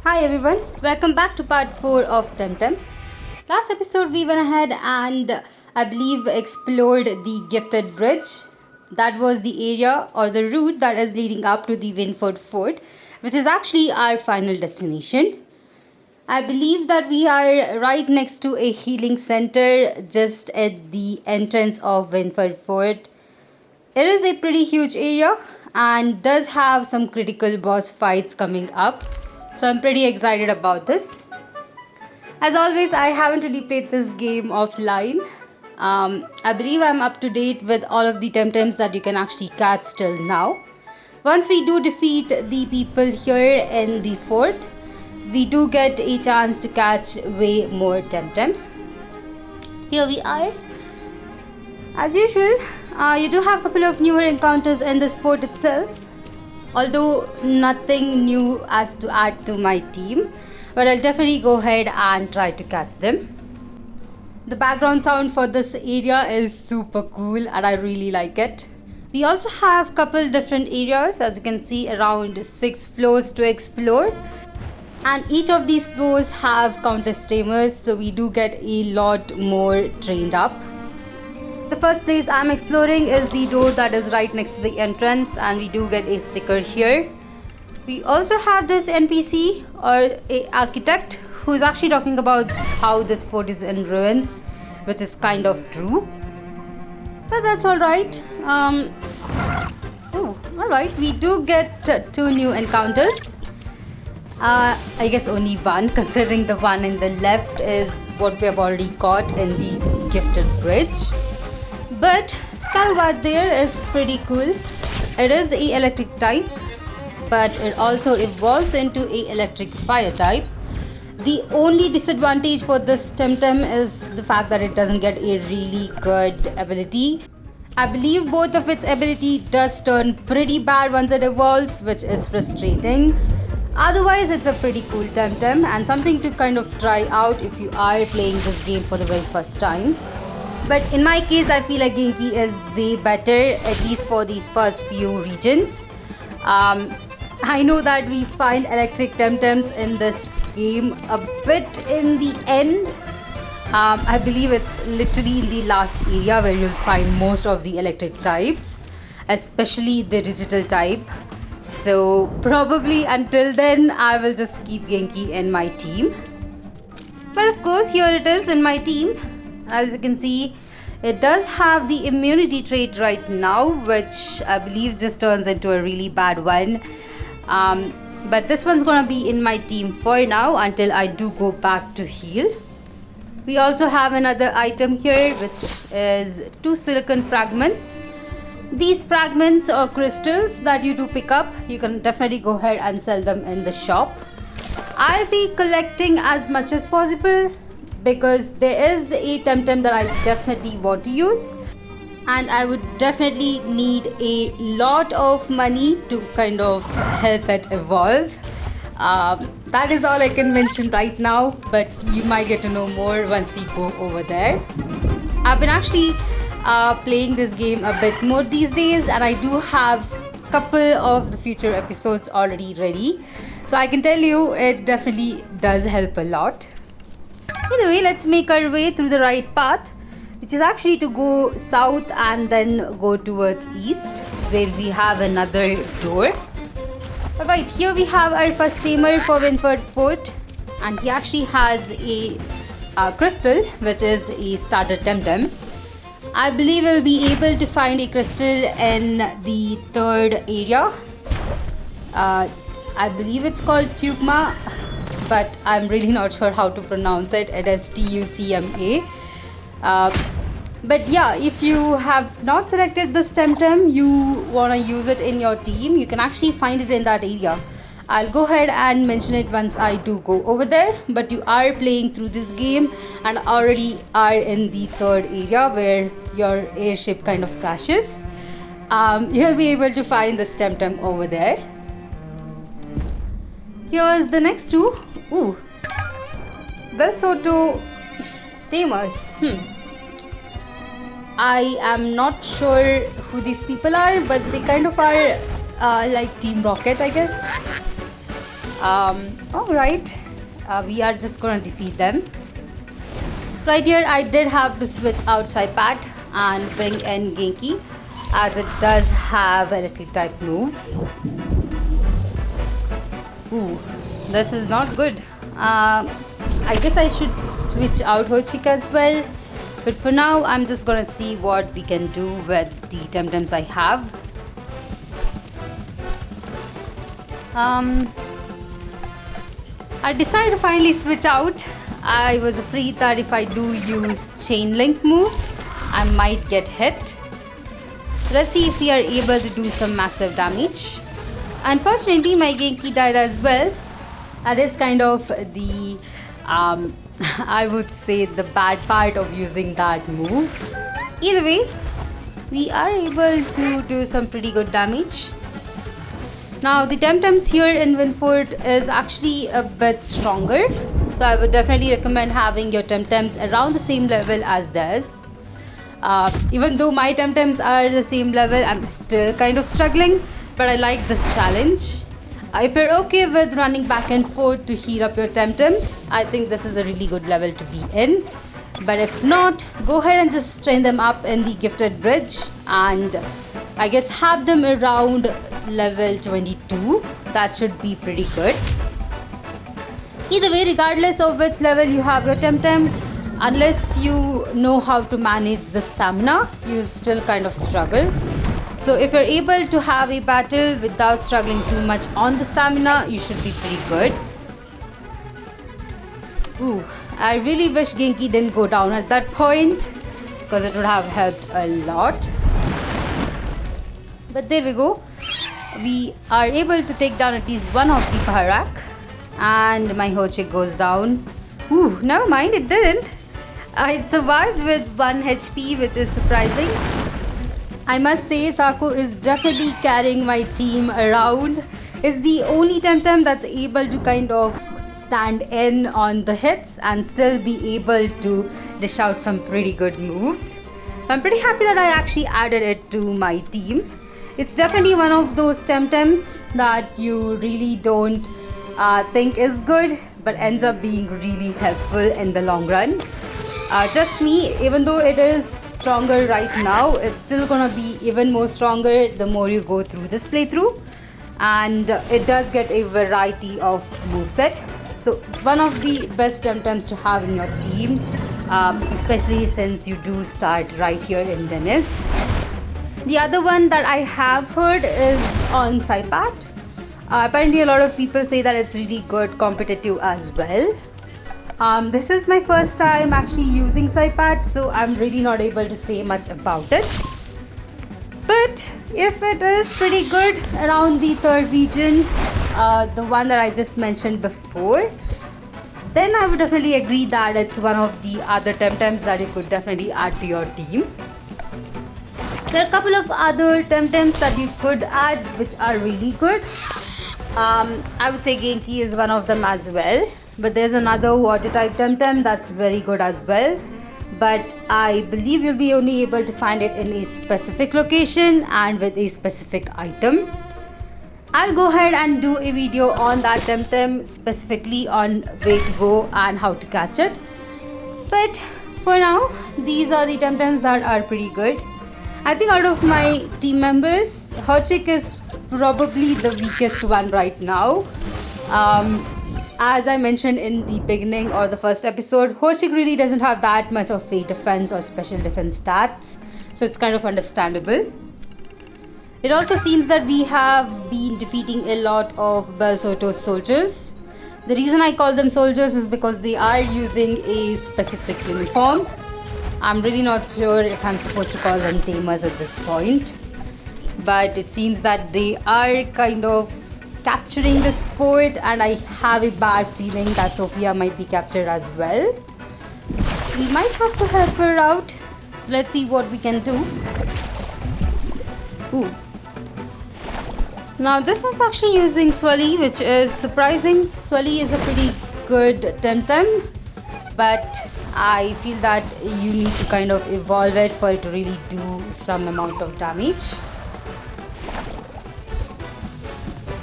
Hi everyone, welcome back to part 4 of TemTem. Last episode we went ahead and I believe explored the Gifted Bridge. That was the area or the route that is leading up to the Windward Fort, which is actually our final destination. I believe that we are right next to a healing center just at the entrance of Windward Fort. It is a pretty huge area and does have some critical boss fights coming up. So I'm pretty excited about this. As always, I haven't really played this game offline. I believe I'm up to date with all of the TemTems that you can actually catch till now. Once we do defeat the people here in the fort, we do get a chance to catch way more TemTems. Here we are. As usual, you do have a couple of newer encounters in this fort itself. Although nothing new as to add to my team, but I'll definitely go ahead and try to catch them. The background sound for this area is super cool and I really like it. We also have a couple different areas, as you can see, around 6 floors to explore. And each of these floors have countless tamers, so we do get a lot more trained up. The first place I'm exploring is the door that is right next to the entrance, and we do get a sticker here. We also have this NPC or a architect who is actually talking about how this fort is in ruins, which is kind of true. But that's alright. Alright, we do get 2 new encounters. I guess only one, considering the one in the left is what we have already caught in the Gifted Bridge. But Scarabard there is pretty cool. It is a electric type, but it also evolves into a electric fire type. The only disadvantage for this TemTem is the fact that it doesn't get a really good ability. I believe both of its ability does turn pretty bad once it evolves, which is frustrating. Otherwise, it's a pretty cool TemTem and something to kind of try out if you are playing this game for the very first time. But in my case, I feel like Genki is way better, at least for these first few regions. I know that we find electric TemTems in this game a bit in the end. I believe it's literally in the last area where you'll find most of the electric types, especially the digital type. So probably until then, I will just keep Genki in my team. But of course, here it is in my team. As you can see, it does have the immunity trait right now, which I believe just turns into a really bad one. But this one's gonna be in my team for now until I do go back to heal. We also have another item here, which is 2 silicon fragments. These fragments or crystals that you do pick up, you can definitely go ahead and sell them in the shop. I'll be collecting as much as possible because there is a TemTem that I definitely want to use, and I would definitely need a lot of money to kind of help it evolve. That is all I can mention right now, but you might get to know more once we go over there. I've been actually playing this game a bit more these days, and I do have a couple of the future episodes already ready, so I can tell you it definitely does help a lot. Either way, let's make our way through the right path, which is actually to go south and then go towards east, where we have another door. Alright, here we have our first tamer for Windward Fort, and he actually has a crystal, which is a starter TemTem. I believe we'll be able to find a crystal in the 3rd area. I believe it's called Tucma, but I'm really not sure how to pronounce it. It is Tucma. But yeah, if you have not selected this TemTem, you want to use it in your team, you can actually find it in that area. I'll go ahead and mention it once I do go over there, but you are playing through this game and already are in the 3rd area where your airship kind of crashes. You'll be able to find this TemTem over there. Here's the next 2. Ooh, Belsoto Tamers. I am not sure who these people are, but they kind of are like Team Rocket, I guess. Alright, we are just gonna defeat them. Right here I did have to switch out Saipat and bring in Genki, as it does have electric type moves. Ooh, this is not good. I guess I should switch out Hochik as well. But for now, I'm just gonna see what we can do with the TemTems I have. I decided to finally switch out. I was afraid that if I do use chain link move, I might get hit. So let's see if we are able to do some massive damage. Unfortunately, my Genki died as well. That is kind of the, I would say, the bad part of using that move. Either way, we are able to do some pretty good damage. Now the TemTems here in Windward is actually a bit stronger, so I would definitely recommend having your TemTems around the same level as theirs. Even though my TemTems are the same level, I'm still kind of struggling, but I like this challenge. If you're okay with running back and forth to heal up your TemTems, I think this is a really good level to be in. But if not, go ahead and just train them up in the gifted bridge, and I guess have them around level 22. That should be pretty good. Either way, regardless of which level you have your TemTem, unless you know how to manage the stamina, you'll still kind of struggle. So if you're able to have a battle without struggling too much on the stamina, you should be pretty good. Ooh, I really wish Genki didn't go down at that point, because it would have helped a lot. But there we go. We are able to take down at least one of the Bharak, and my Hochik goes down. Ooh, never mind, it didn't. It survived with 1 HP, which is surprising. I must say, Saku is definitely carrying my team around. Is the only TemTem that's able to kind of stand in on the hits and still be able to dish out some pretty good moves. I'm pretty happy that I actually added it to my team. It's definitely one of those TemTems that you really don't think is good, but ends up being really helpful in the long run. Just me, even though it is stronger right now, it's still gonna be even more stronger the more you go through this playthrough. And it does get a variety of moveset. So one of the best TemTems to have in your team, especially since you do start right here in Dennis. The other one that I have heard is on Saipat. Apparently a lot of people say that it's really good competitive as well. This is my first time actually using Saipat, so I'm really not able to say much about it. But if it is pretty good around the third region, the one that I just mentioned before, then I would definitely agree that it's one of the other TemTems that you could definitely add to your team. There are a couple of other TemTems that you could add which are really good. I would say Genki is one of them as well. But there's another water type TemTem that's very good as well. But I believe you'll be only able to find it in a specific location and with a specific item. I'll go ahead and do a video on that TemTem, specifically on where to go and how to catch it. But for now, these are the TemTems that are pretty good. I think out of my team members, Hochik is probably the weakest one right now. As I mentioned in the beginning or the first episode, Hochik really doesn't have that much of a defense or special defense stats, so it's kind of understandable. It also seems that we have been defeating a lot of Bel Soto's soldiers. The reason I call them soldiers is because they are using a specific uniform. I'm really not sure if I'm supposed to call them tamers at this point, but it seems that they are kind of capturing this fort, and I have a bad feeling that Sophia might be captured as well. We might have to help her out, so let's see what we can do. Ooh. Now this one's actually using Swelly, which is surprising. Swelly is a pretty good TemTem, but I feel that you need to kind of evolve it for it to really do some amount of damage.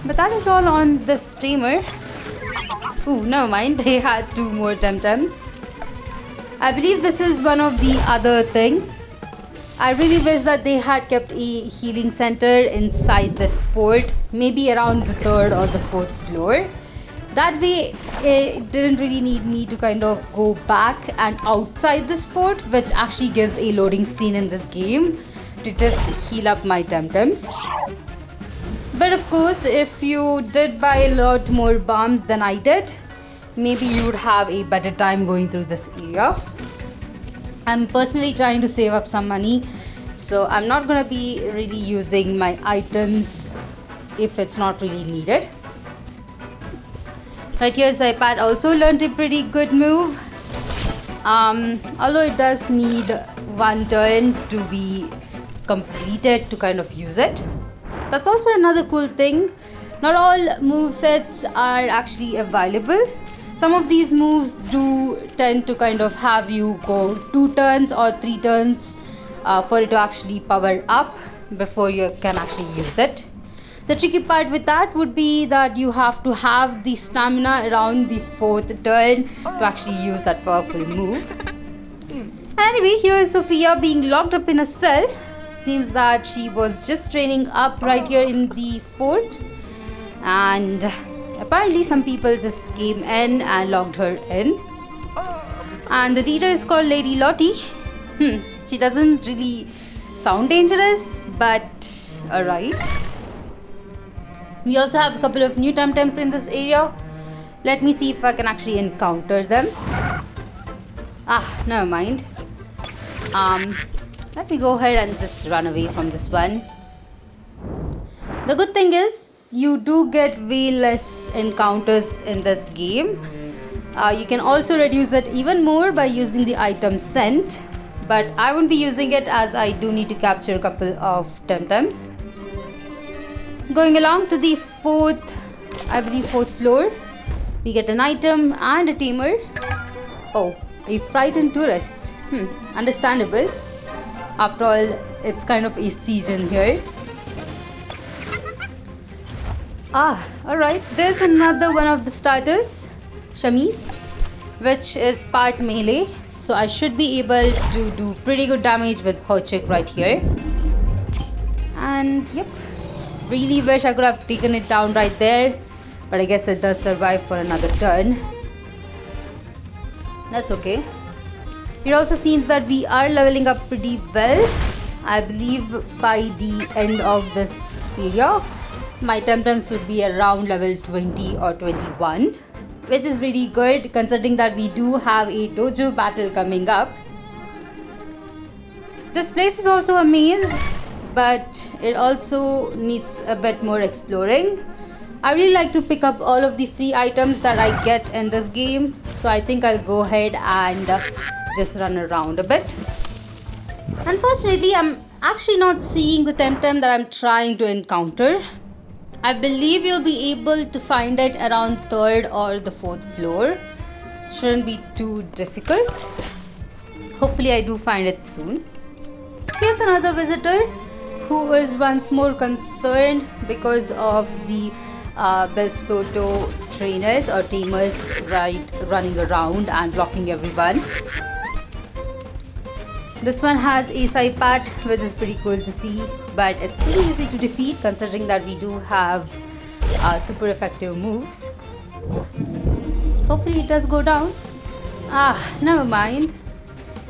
But that is all on this tamer. Ooh, never mind. They had 2 more TemTems. I believe this is one of the other things. I really wish that they had kept a healing center inside this fort, maybe around the 3rd or the 4th floor. That way, it didn't really need me to kind of go back and outside this fort, which actually gives a loading screen in this game to just heal up my TemTems. But of course, if you did buy a lot more bombs than I did, maybe you would have a better time going through this area. I'm personally trying to save up some money, so I'm not gonna be really using my items if it's not really needed. Right here, Saipad also learned a pretty good move. Although it does need 1 turn to be completed to kind of use it. That's also another cool thing. Not all movesets are actually available. Some of these moves do tend to kind of have you go 2 turns or 3 turns for it to actually power up before you can actually use it. The tricky part with that would be that you have to have the stamina around the 4th turn to actually use that powerful move. Anyway, here is Sophia being locked up in a cell. Seems that she was just training up right here in the fort, and apparently some people just came in and locked her in. And the leader is called Lady Lottie. She doesn't really sound dangerous, but alright. We also have a couple of new TemTems in this area. Let me see if I can actually encounter them. Never mind. Let me go ahead and just run away from this one. The good thing is you do get way less encounters in this game. You can also reduce it even more by using the item scent, but I won't be using it as I do need to capture a couple of TemTems. Going along to the 4th floor, we get an item and a tamer. Oh, a frightened tourist. Understandable. After all, it's kind of a season here. Alright, there's another one of the starters, Shamis, which is part melee, so I should be able to do pretty good damage with her chick right here. And yep, really wish I could have taken it down right there, but I guess it does survive for another turn. That's okay. It also seems that we are leveling up pretty well. I believe by the end of this area, my TemTems would be around level 20 or 21, which is really good considering that we do have a dojo battle coming up. This place is also a maze, but it also needs a bit more exploring. I really like to pick up all of the free items that I get in this game, so I think I'll go ahead and just run around a bit. Unfortunately, I'm actually not seeing the TemTem that I'm trying to encounter. I believe you'll be able to find it around 3rd or the 4th floor. Shouldn't be too difficult. Hopefully I do find it soon. Here's another visitor who is once more concerned because of the Bel Soto trainers or tamers running around and blocking everyone. This one has a Saipat, which is pretty cool to see, but it's pretty easy to defeat considering that we do have super effective moves. Hopefully it does go down. Never mind.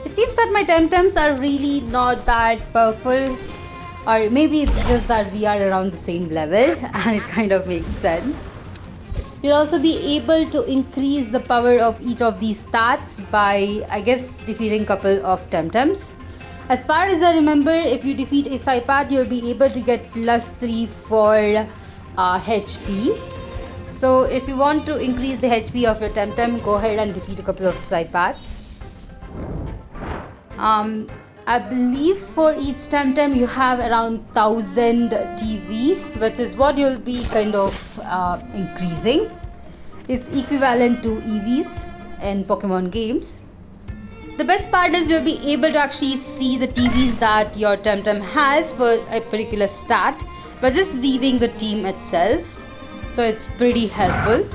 It seems that my TemTems are really not that powerful, or maybe it's just that we are around the same level and it kind of makes sense. You'll also be able to increase the power of each of these stats by, I guess, defeating a couple of TemTems. As far as I remember, if you defeat a Saipat, you'll be able to get +3 for HP. So if you want to increase the HP of your TemTem, go ahead and defeat a couple of Saipats. I believe for each TemTem you have around 1000 TV, which is what you'll be kind of increasing. It's equivalent to EVs in Pokemon games. The best part is you'll be able to actually see the TVs that your TemTem has for a particular stat by just weaving the team itself. So it's pretty helpful.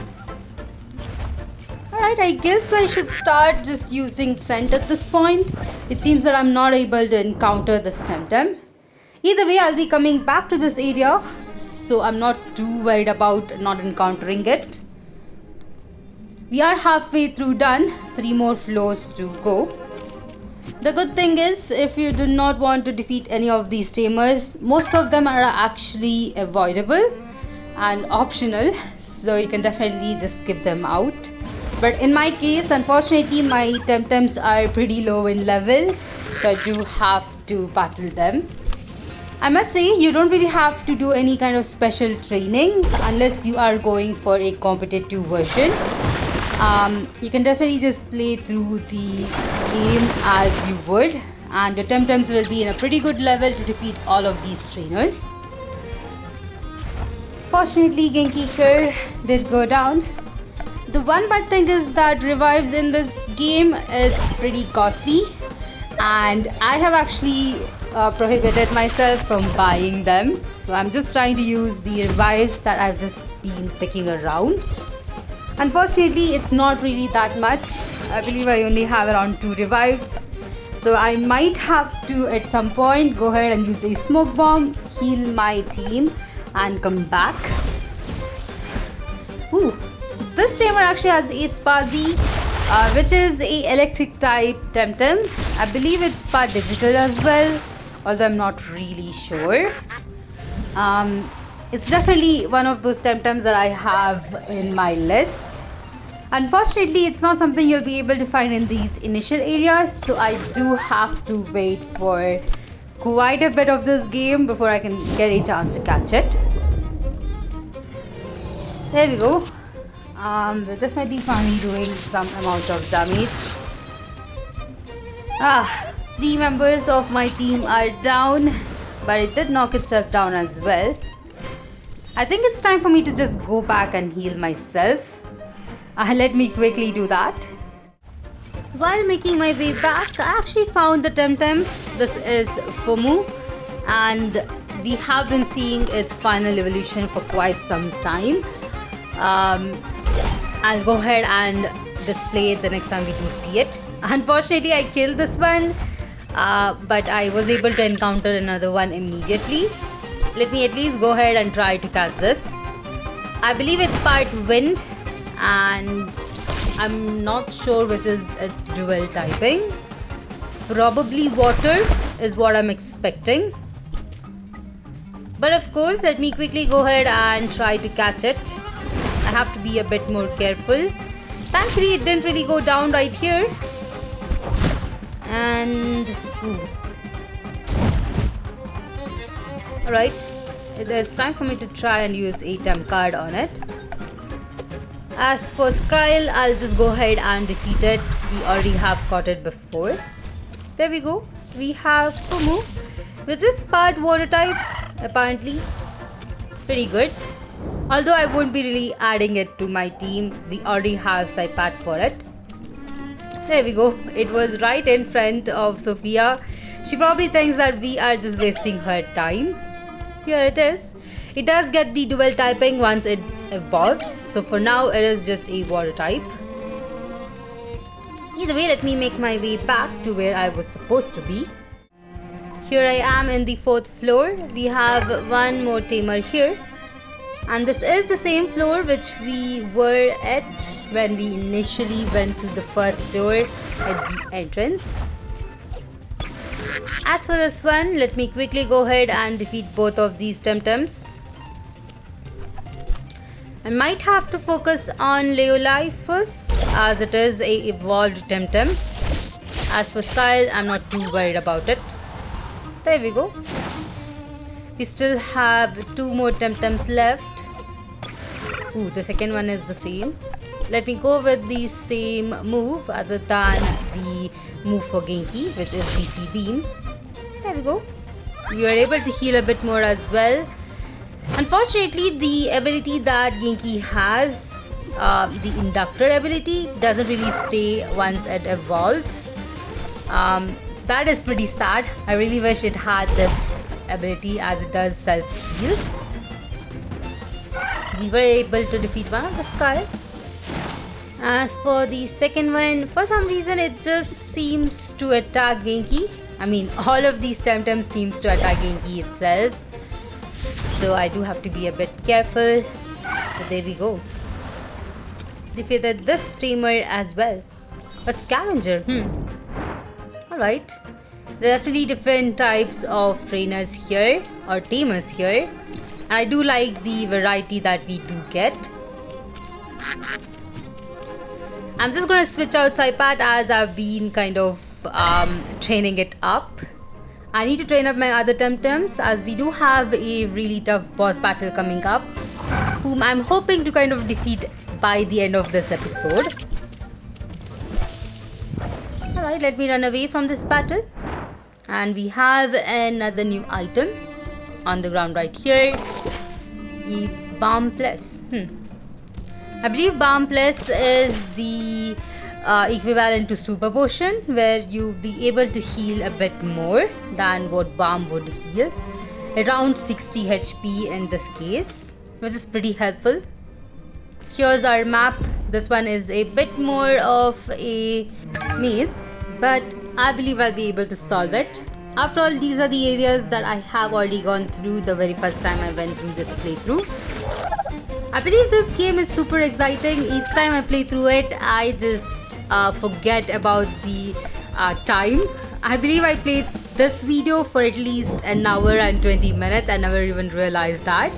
Alright, I guess I should start just using scent at this point. It seems that I'm not able to encounter this TemTem. Either way, I'll be coming back to this area, so I'm not too worried about not encountering it. We are halfway through done, 3 more floors to go. The good thing is, if you do not want to defeat any of these tamers, most of them are actually avoidable and optional, so you can definitely just skip them out. But in my case, unfortunately, my TemTems are pretty low in level, so I do have to battle them. I must say, you don't really have to do any kind of special training unless you are going for a competitive version. You can definitely just play through the game as you would, and the TemTems will be in a pretty good level to defeat all of these trainers. Fortunately, Genki here did go down. The one bad thing is that revives in this game is pretty costly, and I have actually prohibited myself from buying them. So I'm just trying to use the revives that I've just been picking around. Unfortunately, it's not really that much. I believe I only have around 2 revives. So I might have to at some point go ahead and use a smoke bomb, heal my team and come back. Ooh, this tamer actually has a Spazi, which is a electric type TemTem. I believe it's part digital as well, although I'm not really sure. It's definitely one of those TemTems that I have in my list. Unfortunately, it's not something you'll be able to find in these initial areas, so I do have to wait for quite a bit of this game before I can get a chance to catch it. There we go. We're definitely finally doing some amount of damage. 3 members of my team are down, but it did knock itself down as well. I think it's time for me to just go back and heal myself. Let me quickly do that. While making my way back, I actually found the TemTem. This is Fumu, and we have been seeing its final evolution for quite some time. I'll go ahead and display it the next time we do see it. Unfortunately, I killed this one, but I was able to encounter another one immediately. Let me at least go ahead and try to catch this. I believe it's part wind, and I'm not sure which is its dual typing. Probably water is what I'm expecting. But of course, let me quickly go ahead and try to catch it. I have to be a bit more careful. Thankfully, it didn't really go down right here. And alright, it's time for me to try and use a Tem card on it. As for Skyle, I'll just go ahead and defeat it. We already have caught it before. There we go. We have Fumu, which is part water type, apparently. Pretty good. Although I won't be really adding it to my team, we already have Saipat for it. There we go. It was right in front of Sophia. She probably thinks that we are just wasting her time. Here it is. It does get the dual typing once it evolves. So for now, it is just a water type. Either way, let me make my way back to where I was supposed to be. Here I am in the 4th floor. We have one more tamer here. And this is the same floor which we were at when we initially went to the first door at the entrance. As for this one, let me quickly go ahead and defeat both of these TemTems. I might have to focus on Leolai first, as it is a evolved TemTem. As for Skyle, I'm not too worried about it. There we go. We still have 2 more TemTems left. Ooh, the second one is the same. Let me go with the same move other than the move for Genki, which is DC Beam. There we go. We were able to heal a bit more as well. Unfortunately, the ability that Genki has, the Inductor ability, doesn't really stay once it evolves. So that is pretty sad. I really wish it had this ability, as it does self-heal. We were able to defeat one of the Skull. As for the second one, for some reason it just seems to attack Genki. I mean, all of these TemTem seems to attack Genki itself. So I do have to be a bit careful. But there we go. Defeated this tamer as well. A scavenger. Alright. There are definitely different types of trainers here, or tamers here. And I do like the variety that we do get. I'm just gonna switch out Saipat as I've been kind of training it up. I need to train up my other TemTems as we do have a really tough boss battle coming up, whom I'm hoping to kind of defeat by the end of this episode. Alright, let me run away from this battle. And we have another new item on the ground right here. The Balm Plus. I believe Balm Plus is the equivalent to Super Potion, where you'll be able to heal a bit more than what Balm would heal. Around 60 HP in this case, which is pretty helpful. Here's our map. This one is a bit more of a maze, but I believe I'll be able to solve it. After all, these are the areas that I have already gone through the very first time I went through this playthrough. I believe this game is super exciting. Each time I play through it, I just forget about the time. I believe I played this video for at least an hour and 20 minutes. I never even realized that.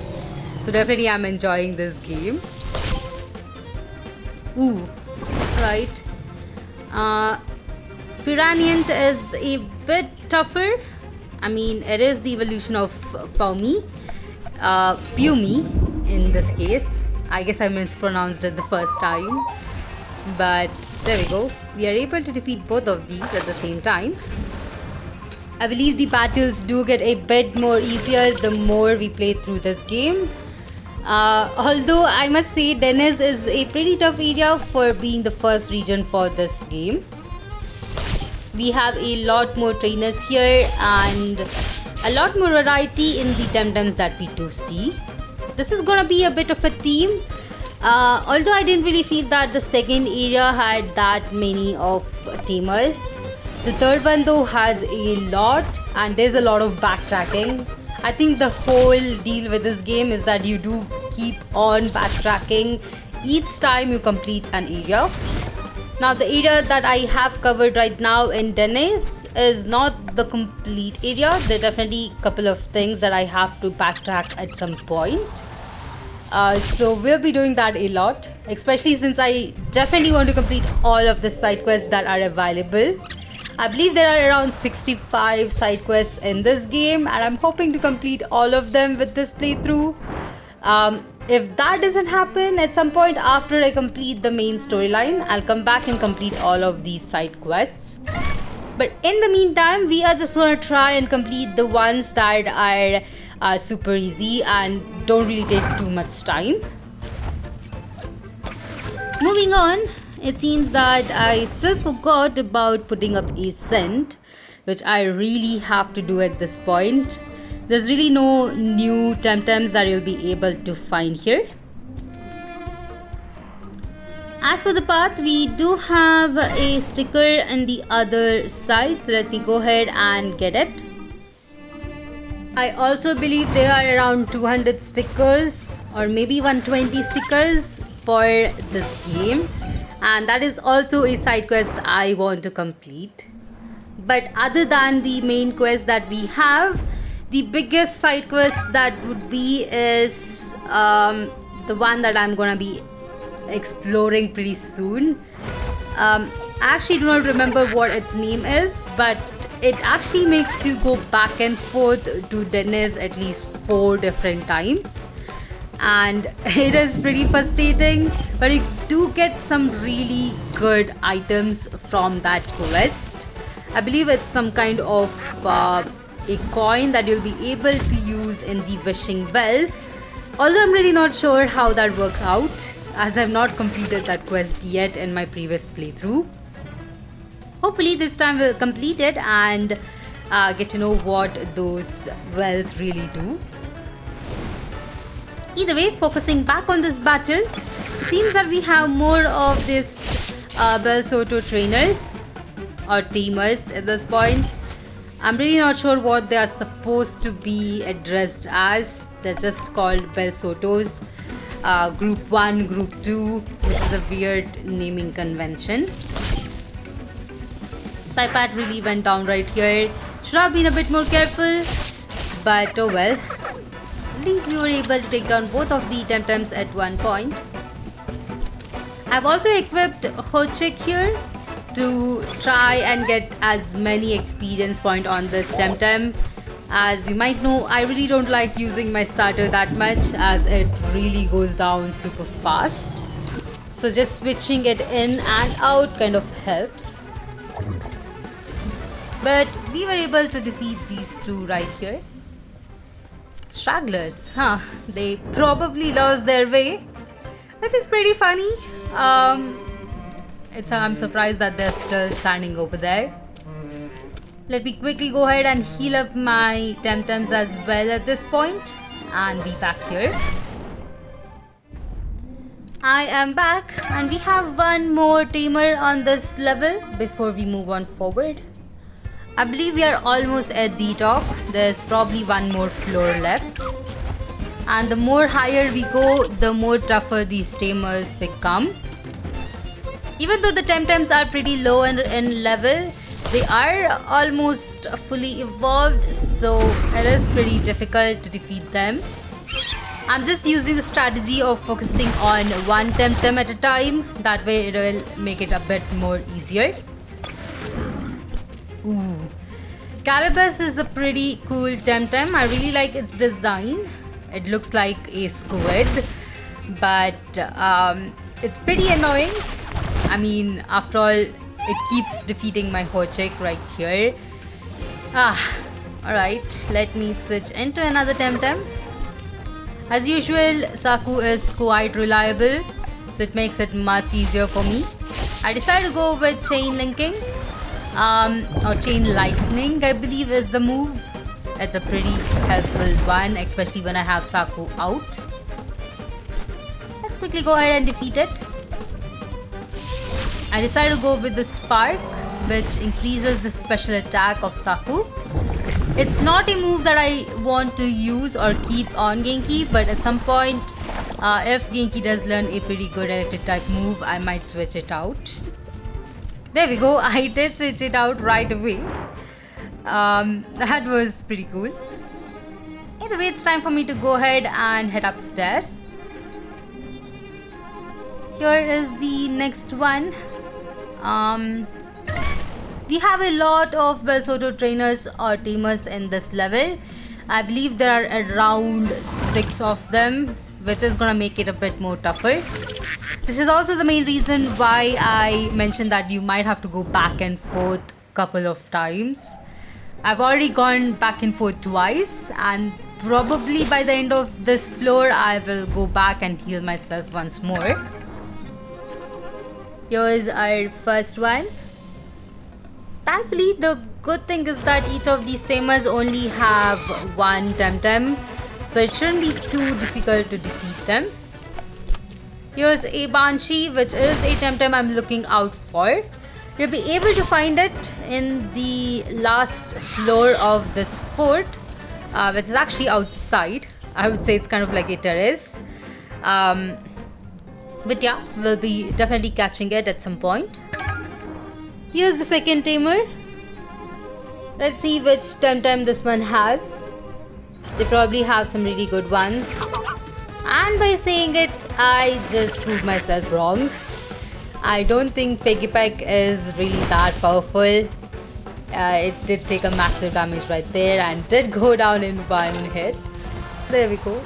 So definitely I'm enjoying this game. Ooh, right. Piranhient is a bit tougher. I mean, it is the evolution of Pumi in this case. I guess I mispronounced it the first time. But there we go. We are able to defeat both of these at the same time. I believe the battles do get a bit more easier the more we play through this game. Although I must say Dennis is a pretty tough area for being the first region for this game. We have a lot more trainers here and a lot more variety in the TemTems that we do see. This is gonna be a bit of a theme. Although I didn't really feel that the second area had that many of tamers. The third one though has a lot, and there's a lot of backtracking. I think the whole deal with this game is that you do keep on backtracking each time you complete an area. Now the area that I have covered right now in Dennis is not the complete area. There are definitely a couple of things that I have to backtrack at some point. So we'll be doing that a lot, especially since I definitely want to complete all of the side quests that are available. I believe there are around 65 side quests in this game, and I'm hoping to complete all of them with this playthrough. If that doesn't happen, at some point after I complete the main storyline, I'll come back and complete all of these side quests. But in the meantime, we are just gonna try and complete the ones that are super easy and don't really take too much time. Moving on, it seems that I still forgot about putting up a scent, which I really have to do at this point. There's really no new TemTems that you'll be able to find here. As for the path, we do have a sticker on the other side, so let me go ahead and get it. I also believe there are around 200 stickers or maybe 120 stickers for this game, and that is also a side quest I want to complete. But other than the main quest that we have, the biggest side quest that would be is the one that I'm gonna be exploring pretty soon. I actually do not remember what its name is, but it actually makes you go back and forth to Dennis at least 4 different times, and it is pretty frustrating, but you do get some really good items from that quest. I believe it's some kind of a coin that you'll be able to use in the wishing well, although I'm really not sure how that works out, as I've not completed that quest yet in my previous playthrough. Hopefully this time we'll complete it and get to know what those wells really do. Either way, focusing back on this battle, seems that we have more of this Belsoto trainers or tamers at this point. I'm really not sure what they are supposed to be addressed as. They're just called Belsotos. Group 1, Group 2, which is a weird naming convention. Saipat really went down right here. Should have been a bit more careful, but oh well. At least we were able to take down both of the TemTems at one point. I've also equipped Hochik here to try and get as many experience point on this TemTem. As you might know, I really don't like using my starter that much as it really goes down super fast. So just switching it in and out kind of helps. But we were able to defeat these two right here. Stragglers, they probably lost their way, which is pretty funny. I'm surprised that they're still standing over there. Let me quickly go ahead and heal up my TemTems as well at this point and be back here. I am back and we have one more tamer on this level before we move on forward. I believe we are almost at the top. There's probably one more floor left. And the more higher we go, the more tougher these tamers become. Even though the TemTems are pretty low in level, they are almost fully evolved, so it is pretty difficult to defeat them. I'm just using the strategy of focusing on one TemTem at a time. That way it will make it a bit more easier. Ooh. Carapace is a pretty cool TemTem. I really like its design. It looks like a squid, but it's pretty annoying. I mean, after all, it keeps defeating my Hochik right here. Alright, let me switch into another TemTem. As usual, Saku is quite reliable, so it makes it much easier for me. I decided to go with chain linking, or chain lightning, I believe is the move. It's a pretty helpful one, especially when I have Saku out. Let's quickly go ahead and defeat it. I decided to go with the Spark, which increases the special attack of Saku. It's not a move that I want to use or keep on Genki, but at some point, if Genki does learn a pretty good electric type move, I might switch it out. There we go, I did switch it out right away. That was pretty cool. Either way, it's time for me to go ahead and head upstairs. Here is the next one. We have a lot of Belsoto trainers or tamers in this level. I believe there are around 6 of them, which is gonna make it a bit more tougher. This is also the main reason why I mentioned that you might have to go back and forth a couple of times. I've already gone back and forth twice, and probably by the end of this floor I will go back and heal myself once more. Here is our first one. Thankfully, the good thing is that each of these tamers only have one TemTem, so it shouldn't be too difficult to defeat them. Here's a Banshee, which is a TemTem I'm looking out for. You'll be able to find it in the last floor of this fort, which is actually outside. I would say it's kind of like a terrace. But yeah, we'll be definitely catching it at some point. Here's the second tamer. Let's see which TemTem this one has. They probably have some really good ones. And by saying it, I just proved myself wrong. I don't think Piggypeck is really that powerful. It did take a massive damage right there and did go down in one hit. There we go.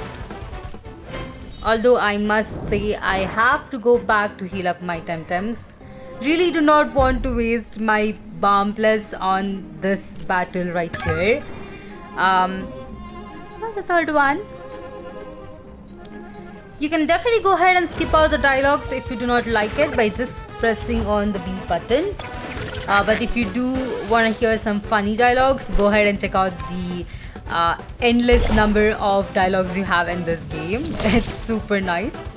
Although I must say I have to go back to heal up my TemTems. Really do not want to waste my Balm Plus on this battle right here. What's the third one? You can definitely go ahead and skip out the dialogues if you do not like it by just pressing on the B button. But if you do want to hear some funny dialogues, go ahead and check out the endless number of dialogues you have in this game. It's super nice.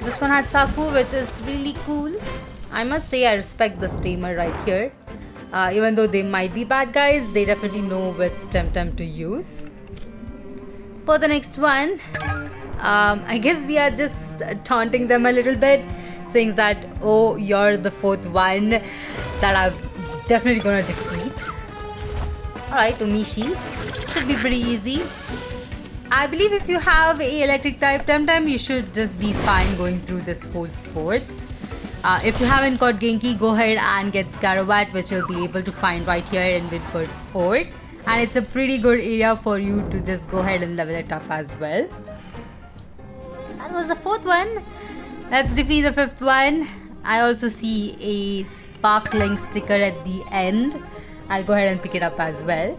This one had Saku, which is really cool. I must say I respect this tamer right here. Even though they might be bad guys, they definitely know which TemTem to use. For the next one, I guess we are just taunting them a little bit, saying that, oh, you're the fourth one that I'm definitely gonna defeat. Alright, Umishi. Should be pretty easy. I believe if you have a electric type TemTem, you should just be fine going through this whole fort. If you haven't got Genki, go ahead and get Scarowat, which you'll be able to find right here in Windward Fort. And it's a pretty good area for you to just go ahead and level it up as well. That was the fourth one. Let's defeat the fifth one. I also see a sparkling sticker at the end. I'll go ahead and pick it up as well.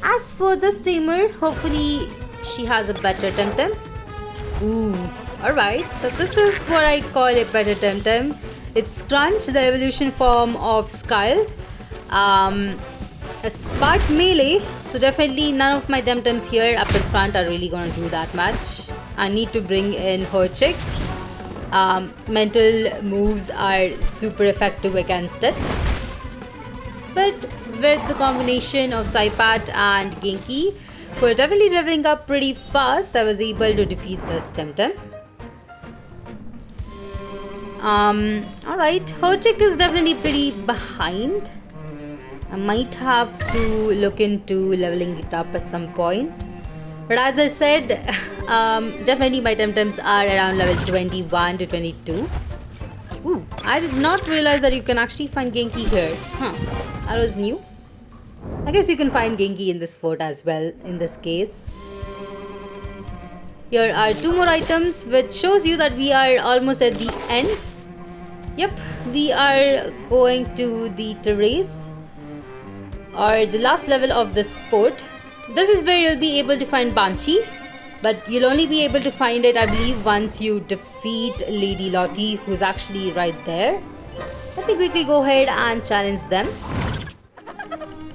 As for this tamer, hopefully she has a better TemTem. Ooh, alright. So this is what I call a better TemTem. It's Crunch, the evolution form of Skull. It's part melee, so definitely none of my TemTems here up in front are really gonna do that much. I need to bring in Horchick. Mental moves are super effective against it. But with the combination of Saipat and Genki, who are definitely leveling up pretty fast, I was able to defeat this TemTem. Alright, Horchick is definitely pretty behind. I might have to look into leveling it up at some point. But as I said, definitely my TemTems are around level 21 to 22. Ooh, I did not realize that you can actually find Genki here. That was new. I guess you can find Genki in this fort as well in this case. Here are two more items, which shows you that we are almost at the end. Yep, we are going to the terrace, or the last level of this fort. This is where you'll be able to find Banshee, but you'll only be able to find it, I believe, once you defeat Lady Lottie, who's actually right there. Let me quickly go ahead and challenge them.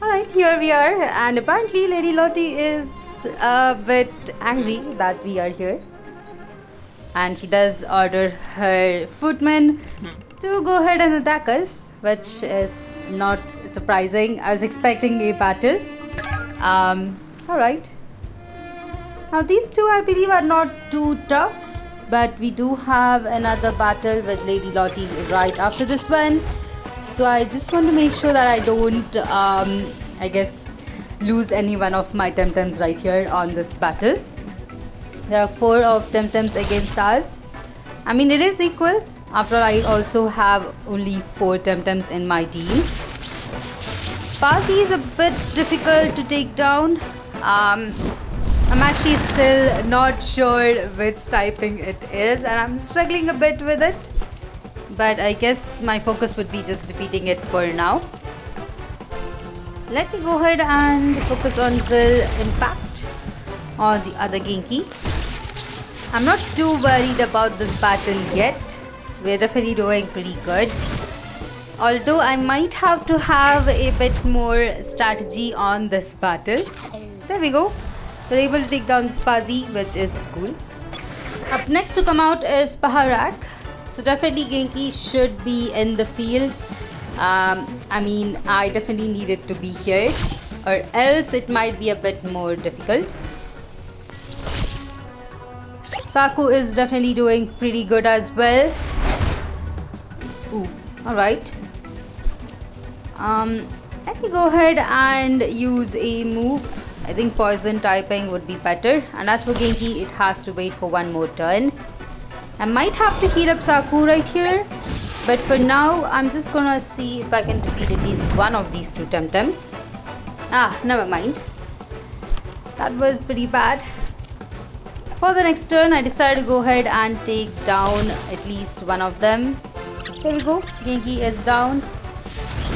Alright, here we are, and apparently Lady Lottie is a bit angry that we are here. And she does order her footmen to go ahead and attack us, which is not surprising. I was expecting a battle. Alright. Now these two I believe are not too tough, but we do have another battle with Lady Lottie right after this one. So I just want to make sure that I don't, I guess, lose any one of my TemTems right here on this battle. There are 4 of TemTems against us. I mean, it is equal. After all, I also have only 4 TemTems in my team. Spazi is a bit difficult to take down. I'm actually still not sure which typing it is, and I'm struggling a bit with it. But I guess my focus would be just defeating it for now. Let me go ahead and focus on Drill Impact on the other Genki. I'm not too worried about this battle yet. We're definitely doing pretty good. Although I might have to have a bit more strategy on this battle. There we go. We're able to take down Spazi, which is cool. Up next to come out is Paharak. So definitely Genki should be in the field. I mean, I definitely need it to be here, or else it might be a bit more difficult. Saku is definitely doing pretty good as well. Ooh, alright. Let me go ahead and use a move. I think poison typing would be better. And as for Genki, it has to wait for one more turn. I might have to heal up Saku right here. But for now, I'm just gonna see if I can defeat at least one of these 2 TemTems. Never mind. That was pretty bad. For the next turn, I decided to go ahead and take down at least one of them. There we go. Genki is down.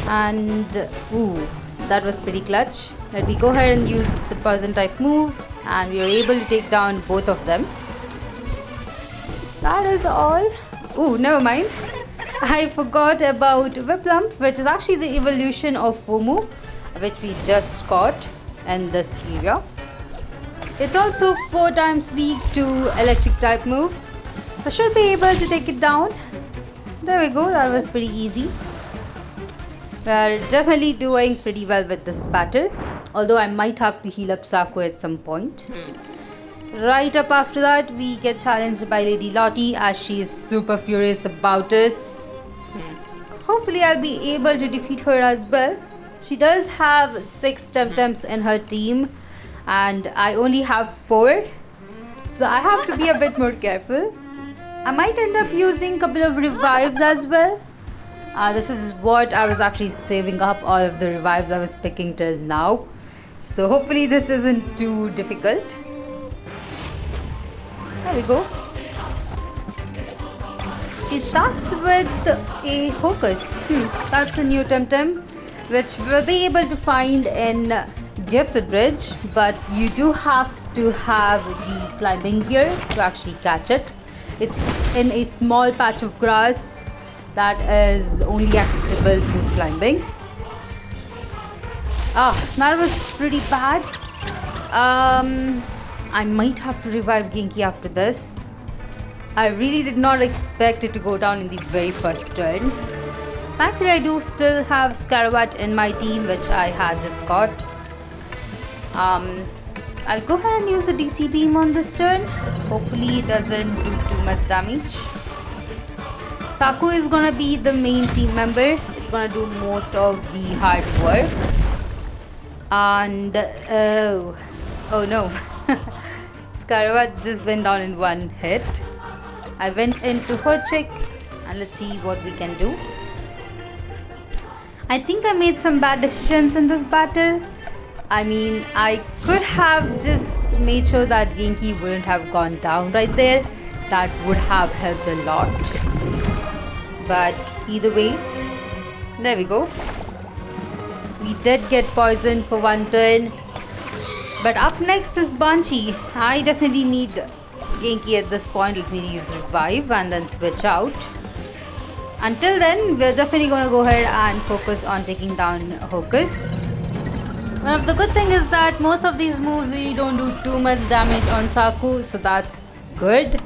And ooh, that was pretty clutch. Let me go ahead and use the poison type move, and we were able to take down both of them. That is all. Ooh, never mind. I forgot about Whiplump, which is actually the evolution of Fumu, which we just caught in this area. It's also 4 times weak to electric type moves. I should be able to take it down. There we go, that was pretty easy. We're definitely doing pretty well with this battle. Although I might have to heal up Saku at some point. Right up after that, we get challenged by Lady Lottie as she is super furious about us. Hopefully I'll be able to defeat her as well. She does have 6 TemTems in her team and I only have 4. So I have to be a bit more careful. I might end up using a couple of revives as well. This is what I was actually saving up, all of the revives I was picking till now. So hopefully this isn't too difficult. There we go. She starts with a Hocus. That's a new TemTem, which we'll be able to find in Gifted Bridge, but you do have to have the climbing gear to actually catch it. It's in a small patch of grass that is only accessible through climbing. That was pretty bad. I might have to revive Genki after this. I really did not expect it to go down in the very first turn. Thankfully, I do still have Scarabot in my team, which I had just got. I'll go ahead and use a DC beam on this turn. Hopefully it doesn't do too much damage. Saku is gonna be the main team member. It's gonna do most of the hard work. And oh no. Scarabot just went down in one hit. I went into Hochik and let's see what we can do. I think I made some bad decisions in this battle. I mean, I could have just made sure that Genki wouldn't have gone down right there. That would have helped a lot. But either way, there we go. We did get poisoned for one turn. But up next is Banshee. I definitely need Genki at this point. Let me use Revive and then switch out. Until then, we're definitely going to go ahead and focus on taking down Hocus. One of the good things is that most of these moves really don't do too much damage on Saku, so that's good.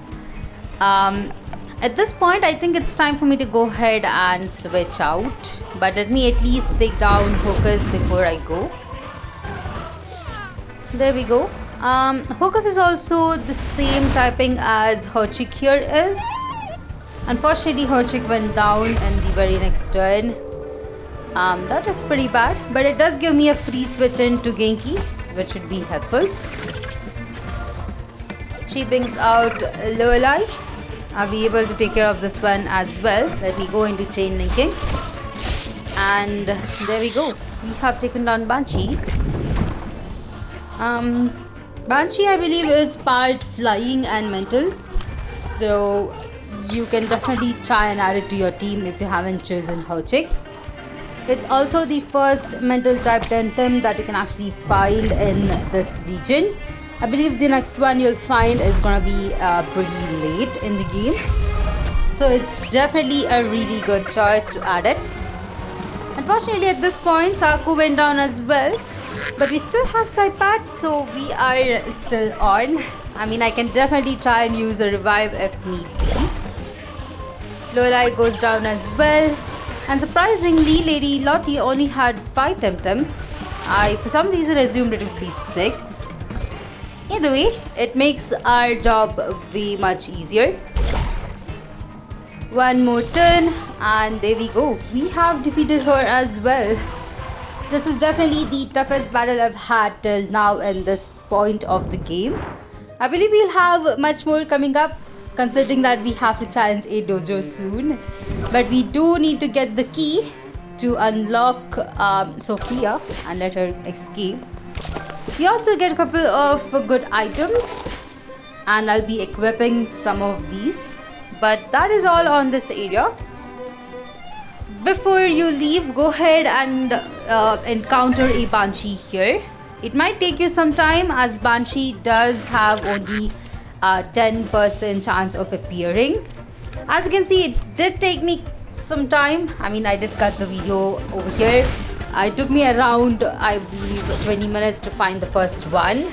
At this point, I think it's time for me to go ahead and switch out. But let me at least take down Hocus before I go. There we go. Hocus is also the same typing as Hochik here is. Unfortunately, Hochik went down in the very next turn. That is pretty bad, but it does give me a free switch into Genki, which should be helpful. She brings out Lorelei. I'll be able to take care of this one as well. Let me go into chain linking. And there we go. We have taken down Banshee. Banshee, I believe, is part flying and mental. So you can definitely try and add it to your team if you haven't chosen Hochik. It's also the first mental type TemTem that you can actually find in this region. I believe the next one you'll find is gonna be pretty late in the game. So it's definitely a really good choice to add it. Unfortunately, at this point, Saku went down as well. But we still have Saipat, so we are still on. I mean, I can definitely try and use a revive if need be. Lorelei goes down as well. And surprisingly, Lady Lottie only had 5 TemTems. I, for some reason, assumed it would be 6. Either way, it makes our job way much easier. One more turn, and there we go. We have defeated her as well. This is definitely the toughest battle I've had till now in this point of the game. I believe we'll have much more coming up, considering that we have to challenge a dojo soon. But we do need to get the key to unlock Sophia and let her escape. We also get a couple of good items, and I'll be equipping some of these. But that is all on this area. Before you leave, go ahead and encounter a Banshee here. It might take you some time, as Banshee does have only 10% chance of appearing. As you can see, it did take me some time. I mean, I did cut the video over here. It took me around, I believe, 20 minutes to find the first one.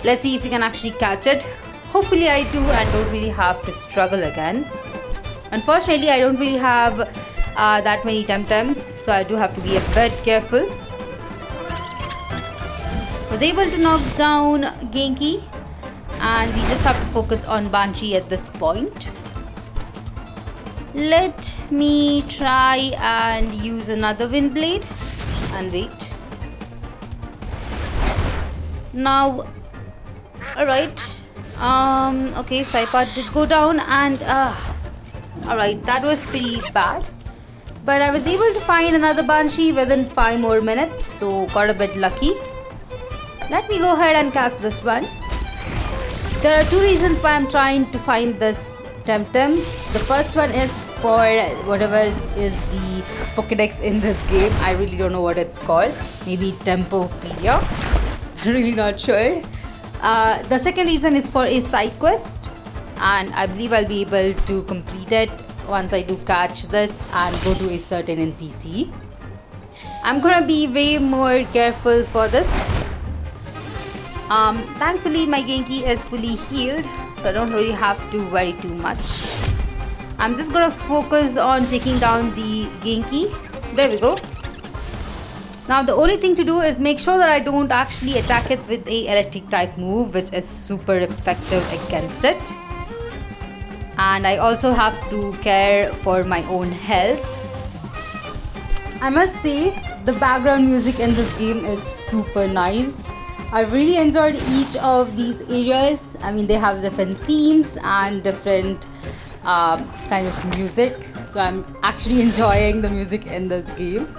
Let's see if we can actually catch it. hopefully I do and don't really have to struggle again. Unfortunately, I don't really have that many TemTems, so I do have to be a bit careful. Was able to knock down Genki, and we just have to focus on Banshee at this point. Let me try and use another Wind Blade and wait. Now, alright. Okay, Saipa did go down, and alright, that was pretty bad. But I was able to find another Banshee within 5 more minutes, so got a bit lucky. Let me go ahead and catch this one. There are 2 reasons why I'm trying to find this TemTem. The first one is for whatever is the Pokédex in this game. I really don't know what it's called. Maybe Tempopedia. I'm really not sure. The second reason is for a side quest, and I believe I'll be able to complete it once I do catch this and go to a certain NPC. I'm gonna be way more careful for this. Thankfully my Genki is fully healed, so I don't really have to worry too much. I'm just gonna focus on taking down the Genki. There we go. Now the only thing to do is make sure that I don't actually attack it with a electric type move, which is super effective against it. And I also have to care for my own health. I must say the background music in this game is super nice. I really enjoyed each of these areas. I mean, they have different themes and different kind of music, so I'm actually enjoying the music in this game.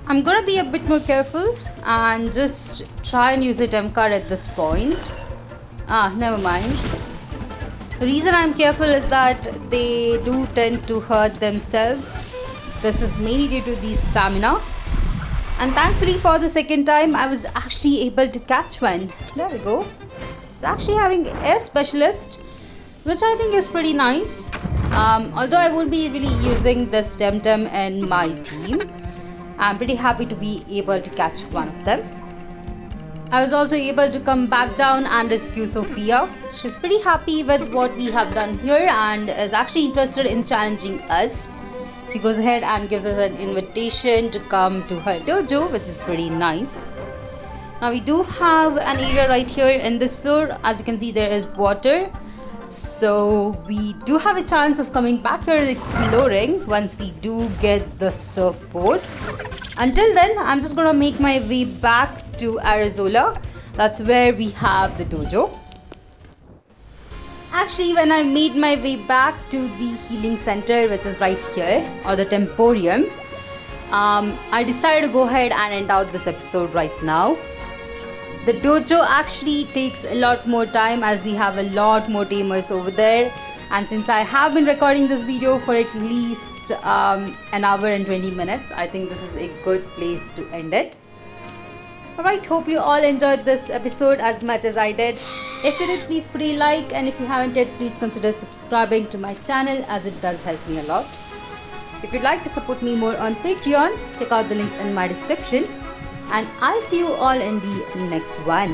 I'm gonna be a bit more careful and just try and use a TEM card at this point. Never mind. The reason I'm careful is that they do tend to hurt themselves. This is mainly due to the stamina. And thankfully for the second time, I was actually able to catch one. There we go. Actually having Air Specialist, which I think is pretty nice. Although I won't be really using this TemTem in my team, I'm pretty happy to be able to catch one of them. I was also able to come back down and rescue Sophia. She's pretty happy with what we have done here and is actually interested in challenging us. She goes ahead and gives us an invitation to come to her dojo, which is pretty nice. Now we do have an area right here in this floor. As you can see, there is water. So we do have a chance of coming back here and exploring once we do get the surfboard. Until then, I'm just gonna make my way back to Arizona. That's where we have the dojo. Actually, when I made my way back to the healing center, which is right here, or the Temporium, I decided to go ahead and end out this episode right now. The dojo actually takes a lot more time as we have a lot more tamers over there, and since I have been recording this video for at least an hour and 20 minutes, I think this is a good place to end it. Alright, hope you all enjoyed this episode as much as I did. If you did, please put a like, and if you haven't yet, please consider subscribing to my channel as it does help me a lot. If you'd like to support me more on Patreon, check out the links in my description, and I'll see you all in the next one.